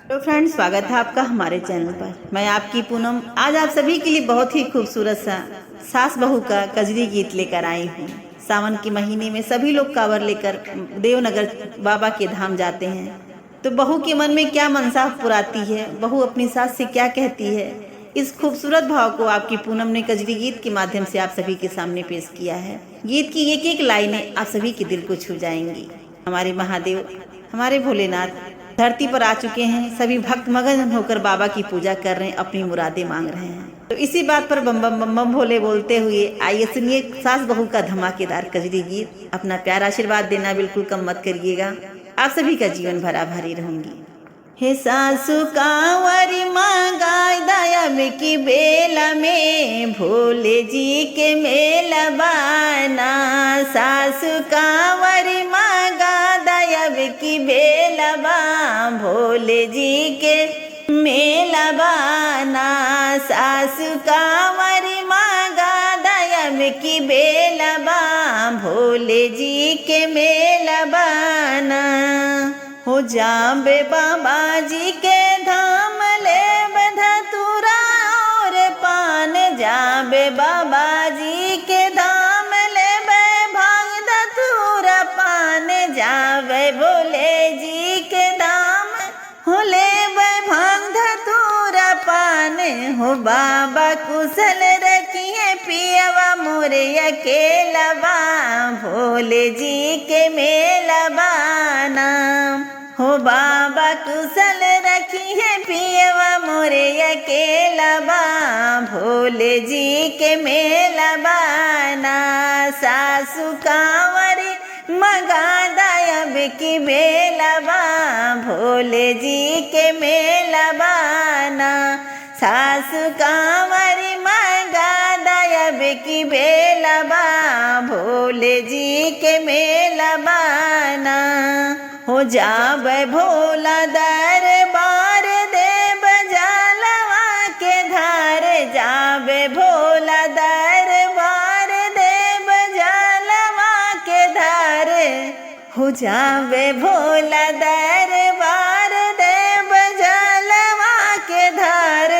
तो फ्रेंड्स, स्वागत है आपका हमारे चैनल पर। मैं आपकी पूनम आज आप सभी के लिए बहुत ही खूबसूरत सा सास बहू का कजरी गीत लेकर आई हूँ। सावन के महीने में सभी लोग कांवर लेकर देवनगर बाबा के धाम जाते हैं। तो बहू के मन में क्या मनसा पुराती है, बहू अपनी सास से क्या कहती है, इस खूबसूरत भाव को आपकी पूनम ने कजरी गीत के माध्यम से आप सभी के सामने पेश किया है। गीत की एक एक लाइनें आप सभी के दिल को छू जाएंगी। हमारे महादेव, हमारे भोलेनाथ धरती पर आ चुके हैं। सभी भक्त मगन होकर बाबा की पूजा कर रहे हैं, अपनी मुरादें मांग रहे हैं। तो इसी बात पर बम बम बम बम भोले बोलते हुए आइए सुनिए सास बहू का धमाकेदार कजरी गीत। अपना प्यारा आशीर्वाद देना बिल्कुल कम मत करिएगा। आप सभी का जीवन भरा भरी रहूंगी। हे सासु कांवरी मांगाय दयाब की बेला में, भोले जी के मेला बाना। सासु कांवरी मांगा दयाब की बेला बा, भोले जी के मेला बाना। सासु कांवरी मांगा दयाब की बेला बा, भोले जी के मेला बाना। हो जाबे बाबा जी के धाम ले धतूरा और पान, जाबे बाबा जी के धाम ले भांग धतूरा पान। जाबे भोले जी के धाम हो ले भांग धतूरा पान। हो बाबा कुशल रखिए पियवा मोरे अकेलवा, भोले जी के मेला बाना। हो बाबा कुशल रखी है पियवा मोरे अकेलवा, भोले जी के मेला बाना। सासु कांवरी मंगा दयाब की बेलवा, भोले जी के मेला बाना। सासु कांवरी मंगा दयाब की बेलवा, भोले जी के मेला बाना। हो जाबे भोला दरबार देव जलवा के धार, जाबे भोला दरबार देव जलवा के धार। हो जाबे भोला दरबार देव जलवा के धार।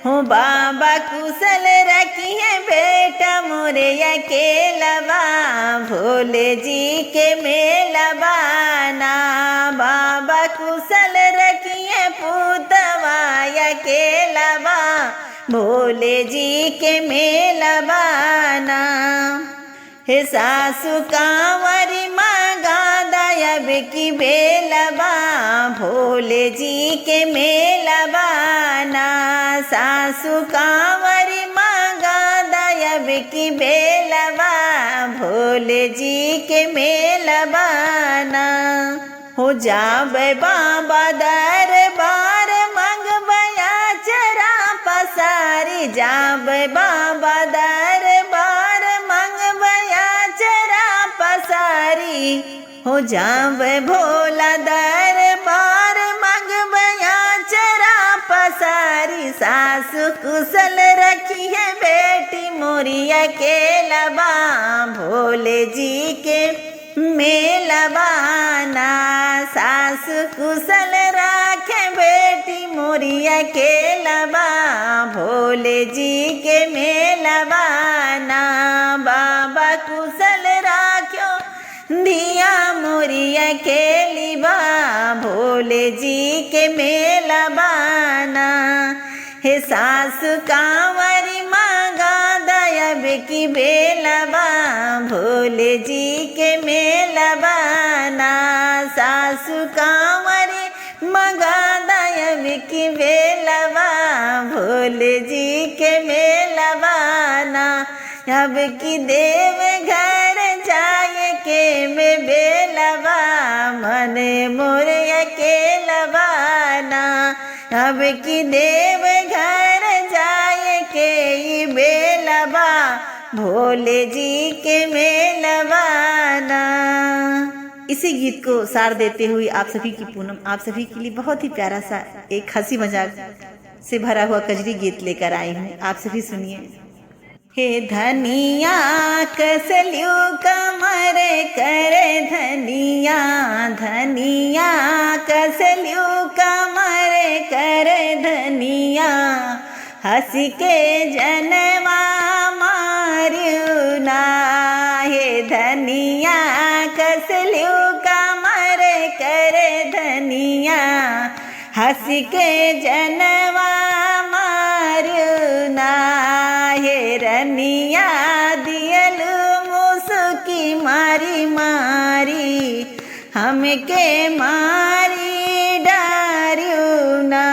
हो बाबा कुशल रखिए बेटा मोरे अकेलवा, भोले जी के मेला बाना। बाबा कुशल रखिए पूतवा अकेलवा, भोले जी के मेला बाना। हे सासु कांवरी मांगा दयाब की बेलवा, भोले जी के मेला बाना। सासु कांवरी मांगा दयाब की बेलवा, भोले जी के मेला बाना। हो जाबे बाबा दरबार मंगबया चरा पसारी, जाबे बाबा दरबार मंगबया चरा पसारी। हो जाबे भोला दरबार मंगबया चरा पसारी। सासु कुशल रखी है बेटी मोरी अकेलवा, भोले जी के मेला बाना। सासु कुशल राखे बेटी मोरी अकेलवा, भोले जी के मेला बाना। बाबा कुशल राख्यो धिया मोरी अकेलीबा, भोले जी के मेला बाना। हे सासु कांवरी मांगा दयाब की बेलवा, भोले जी के मेला बाना। सासु कांवरी मांगा दयाब की बेलवा, भोले जी के मेला बाना। अब की देव घर जाए के में बेलवा, मन मोरे अकेलवा ना। अब की देव घर जाए के बेलवा, भोले जी के मेलवा ना। इसी गीत को सार देते हुए आप सभी की पूनम आप सभी के लिए बहुत ही प्यारा सा एक हंसी मजाक से भरा हुआ कजरी गीत लेकर आई हूँ। आप सभी सुनिए। हे धनिया कसल्यू कमर करे धनिया, धनिया कसल्यू कमर हंसी के जनवा मारियो ना हे धनिया कसलियो कमर कर धनिया हंसी के जनवा मारियो ना हे रनिया दियल मुसकी मारी मारी हमके मारी डारियो ना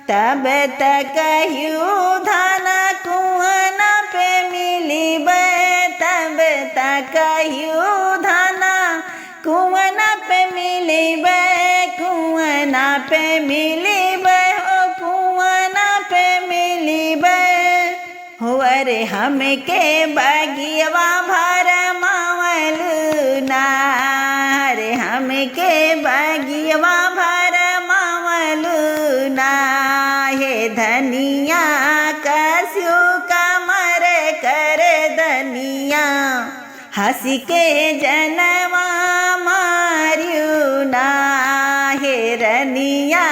तब तक धन कुआं पे मिली तब तक धन कुआं पे मिली कुआं पे मिली हो कुआं पे मिली हो अरे हमके बगियवा भर मावल ना अरे हमके बगियवा भर मावल ना हे धनिया कसियो कमर कर धनिया हंसी के जनवा मारियो ना हे रनिया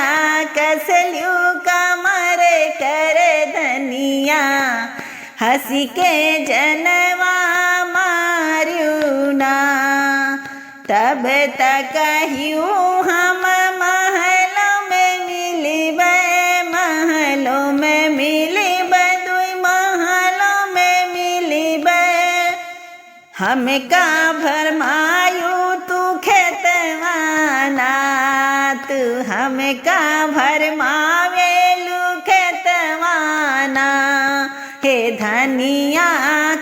कसलियो कमर कर धनिया हंसी के जनवा मारियो ना तब तक हम महलों में मिलिब महलों में मिलिब दुई महलों में मिलिब हमका भरमायू तू खेतवाना तू हमका भरमावेलू खेतवाना हे धनिया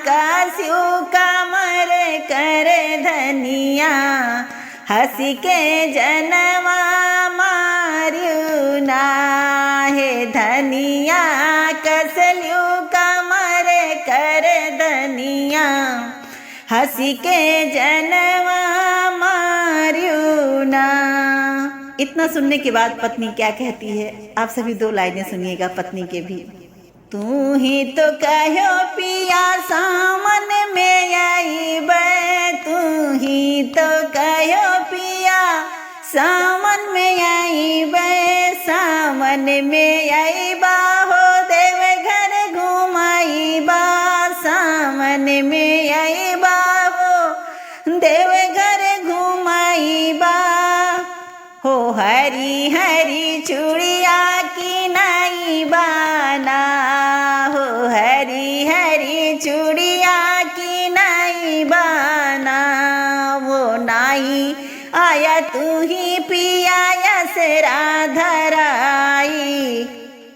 कसियो कमर कर धनिया हंसी के जनवा मारियो ना हे धनिया कसलियो कमर कर धनिया हंसी के जनवा मारियो ना। इतना सुनने के बाद पत्नी क्या कहती है, आप सभी दो लाइनें सुनिएगा पत्नी के भी। तू ही तो कहो पिया सावन में आईब तू ही तो कहो पिया सावन में आईब सावन में आईबा हो देव घर घुमाईबा सावन में आईबा हो देव घर घुमाईबा हो हरी हरी चूड़िया की नाई बाना हो हरी हरी चूड़िया की नाई बाना वो नाई आया तू ही पिया यसरा धराई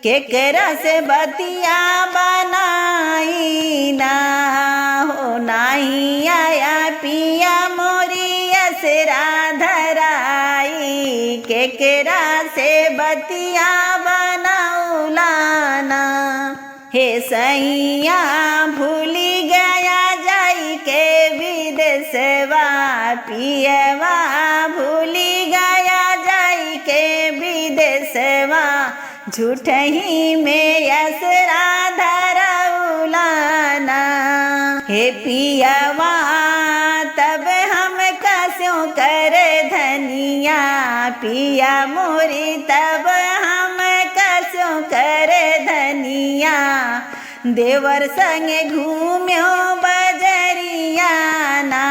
केकरा से बतिया बनाई ना हो नाई आया पिया मोरी यसरा धराई केकरा से बतिया बनाउलाना हे सैया भूली गया जाई के विदेशवा पियवा भूली गया जाई के विदेशवा झूठ ही में यसरा धराउलाना हे पियवा तब हम कसों कर धनिया पिया मोरी तब हम कसों कर धनिया देवर संगे घूम्यो बजरिया ना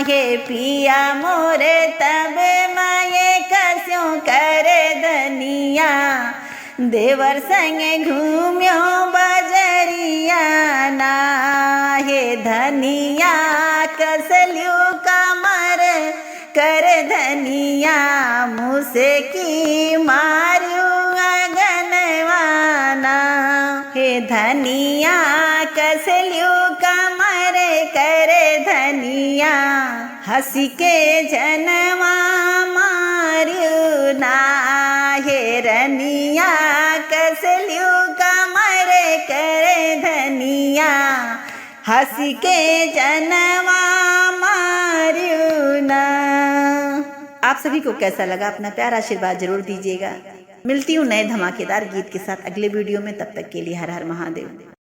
हे पिया मोरे तब माये कसों कर धनिया देवर संगे घूम्यो बजरिया ना हे धनिया कसलियो कमर कर धनिया मुझसे की मारू अगनवाना हे धनिया कसलियो कमर कर धनिया हंसी के जनवा मारू ना हे रनिया कसलियो कमर कर धनिया हंसी के जनवा मारू ना। आप सभी को कैसा लगा, अपना प्यारा आशीर्वाद जरूर दीजिएगा। मिलती हूँ नए धमाकेदार गीत के साथ अगले वीडियो में, तब तक के लिए हर हर महादेव।